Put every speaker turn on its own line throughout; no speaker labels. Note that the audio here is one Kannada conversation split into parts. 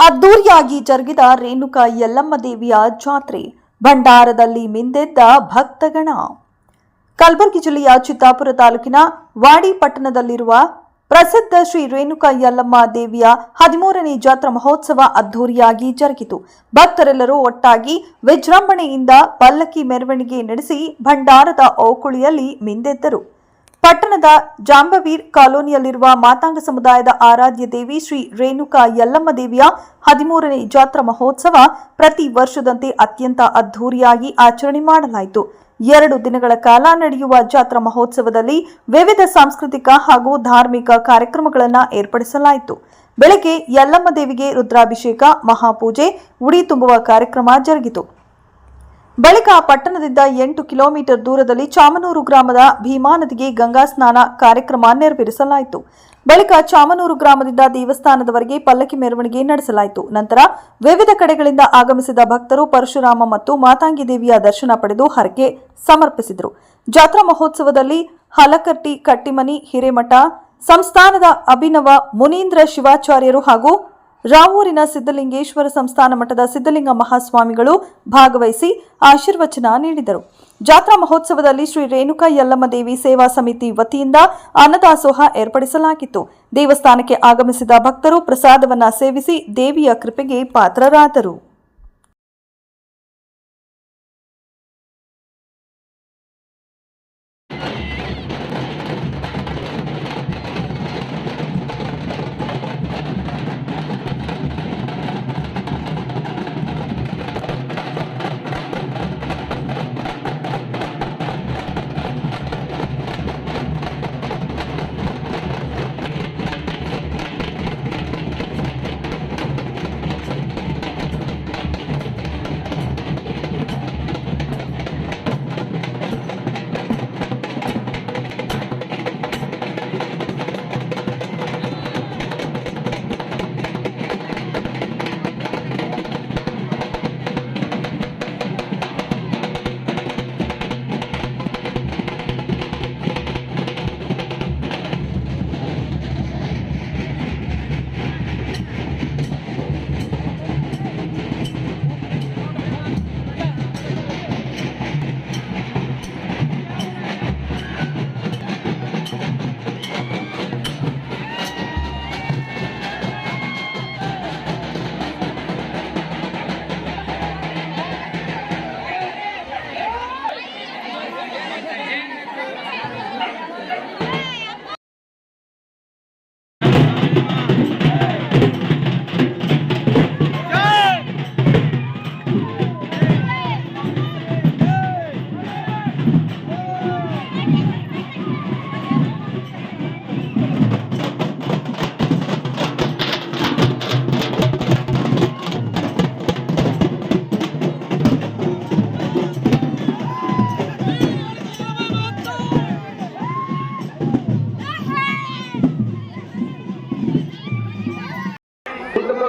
ಅದ್ದೂರಿಯಾಗಿ ಜರುಗಿದ ರೇಣುಕಾ ಯಲ್ಲಮ್ಮ ದೇವಿಯ ಜಾತ್ರೆ, ಭಂಡಾರದಲ್ಲಿ ಮಿಂದೆದ್ದ ಭಕ್ತಗಣ. ಕಲಬುರಗಿ ಜಿಲ್ಲೆಯ ಚಿತ್ತಾಪುರ ತಾಲೂಕಿನ ವಾಡಿ ಪಟ್ಟಣದಲ್ಲಿರುವ ಪ್ರಸಿದ್ಧ ಶ್ರೀ ರೇಣುಕಾ ಯಲ್ಲಮ್ಮ ದೇವಿಯ 13ನೇ ಜಾತ್ರಾ ಮಹೋತ್ಸವ ಅದ್ದೂರಿಯಾಗಿ ಜರುಗಿತು. ಭಕ್ತರೆಲ್ಲರೂ ಒಟ್ಟಾಗಿ ವಿಜೃಂಭಣೆಯಿಂದ ಪಲ್ಲಕ್ಕಿ ಮೆರವಣಿಗೆ ನಡೆಸಿ ಭಂಡಾರದ ಓಕುಳಿಯಲ್ಲಿ ಮಿಂದೆದ್ದರು. ಪಟ್ಟಣದ ಜಾಂಬವೀರ್ ಕಾಲೋನಿಯಲ್ಲಿರುವ ಮಾತಾಂಗ ಸಮುದಾಯದ ಆರಾಧ್ಯ ದೇವಿ ಶ್ರೀ ರೇಣುಕಾ ಯಲ್ಲಮ್ಮ ದೇವಿಯ 13ನೇ ಜಾತ್ರಾ ಮಹೋತ್ಸವ ಪ್ರತಿ ವರ್ಷದಂತೆ ಅತ್ಯಂತ ಅದ್ದೂರಿಯಾಗಿ ಆಚರಣೆ ಮಾಡಲಾಯಿತು. 2 ದಿನಗಳ ಕಾಲ ನಡೆಯುವ ಜಾತ್ರಾ ಮಹೋತ್ಸವದಲ್ಲಿ ವಿವಿಧ ಸಾಂಸ್ಕೃತಿಕ ಹಾಗೂ ಧಾರ್ಮಿಕ ಕಾರ್ಯಕ್ರಮಗಳನ್ನು ಏರ್ಪಡಿಸಲಾಯಿತು. ಬೆಳಗ್ಗೆ ಯಲ್ಲಮ್ಮ ದೇವಿಗೆ ರುದ್ರಾಭಿಷೇಕ, ಮಹಾಪೂಜೆ, ಉಡಿ ತುಂಬುವ ಕಾರ್ಯಕ್ರಮ ಜರುಗಿತು. ಬಳಿಕ ಪಟ್ಟಣದಿಂದ 8 ಕಿಲೋಮೀಟರ್ ದೂರದಲ್ಲಿ ಚಾಮನೂರು ಗ್ರಾಮದ ಭೀಮಾ ನದಿಗೆ ಗಂಗಾ ಸ್ನಾನ ಕಾರ್ಯಕ್ರಮ ನೆರವೇರಿಸಲಾಯಿತು. ಬಳಿಕ ಚಾಮನೂರು ಗ್ರಾಮದಿಂದ ದೇವಸ್ಥಾನದವರೆಗೆ ಪಲ್ಲಕ್ಕಿ ಮೆರವಣಿಗೆ ನಡೆಸಲಾಯಿತು. ನಂತರ ವಿವಿಧ ಕಡೆಗಳಿಂದ ಆಗಮಿಸಿದ ಭಕ್ತರು ಪರಶುರಾಮ ಮತ್ತು ಮಾತಾಂಗಿ ದೇವಿಯ ದರ್ಶನ ಪಡೆದು ಹರಕೆ ಸಮರ್ಪಿಸಿದರು. ಜಾತ್ರಾ ಮಹೋತ್ಸವದಲ್ಲಿ ಹಲಕಟ್ಟಿ ಕಟ್ಟಿಮನಿ ಹಿರೇಮಠ ಸಂಸ್ಥಾನದ ಅಭಿನವ ಮುನೀಂದ್ರ ಶಿವಾಚಾರ್ಯರು ಹಾಗೂ ರಾವೂರಿನ ಸಿದ್ದಲಿಂಗೇಶ್ವರ ಸಂಸ್ಥಾನ ಮಠದ ಸಿದ್ದಲಿಂಗ ಮಹಾಸ್ವಾಮಿಗಳು ಭಾಗವಹಿಸಿ ಆಶೀರ್ವಚನ ನೀಡಿದರು. ಜಾತ್ರಾ ಮಹೋತ್ಸವದಲ್ಲಿ ಶ್ರೀ ರೇಣುಕಾ ಯಲ್ಲಮ್ಮ ದೇವಿ ಸೇವಾ ಸಮಿತಿ ವತಿಯಿಂದ ಅನ್ನದಾಸೋಹ ಏರ್ಪಡಿಸಲಾಗಿತ್ತು. ದೇವಸ್ಥಾನಕ್ಕೆ ಆಗಮಿಸಿದ ಭಕ್ತರು ಪ್ರಸಾದವನ್ನ ಸೇವಿಸಿ ದೇವಿಯ ಕೃಪೆಗೆ ಪಾತ್ರರಾದರು.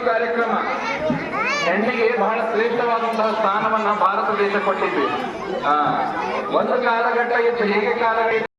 ಕಾರ್ಯಕ್ರಮ ಹೆಣ್ಣಿಗೆ ಬಹಳ ಶ್ರೇಷ್ಠವಾದಂತಹ ಸ್ಥಾನವನ್ನ ಭಾರತ ದೇಶ ಕೊಟ್ಟಿದ್ವಿ. ಒಂದು ಕಾಲಘಟ್ಟ ಇತ್ತು, ಹೇಗೆ ಕಾಲಘಟ್ಟ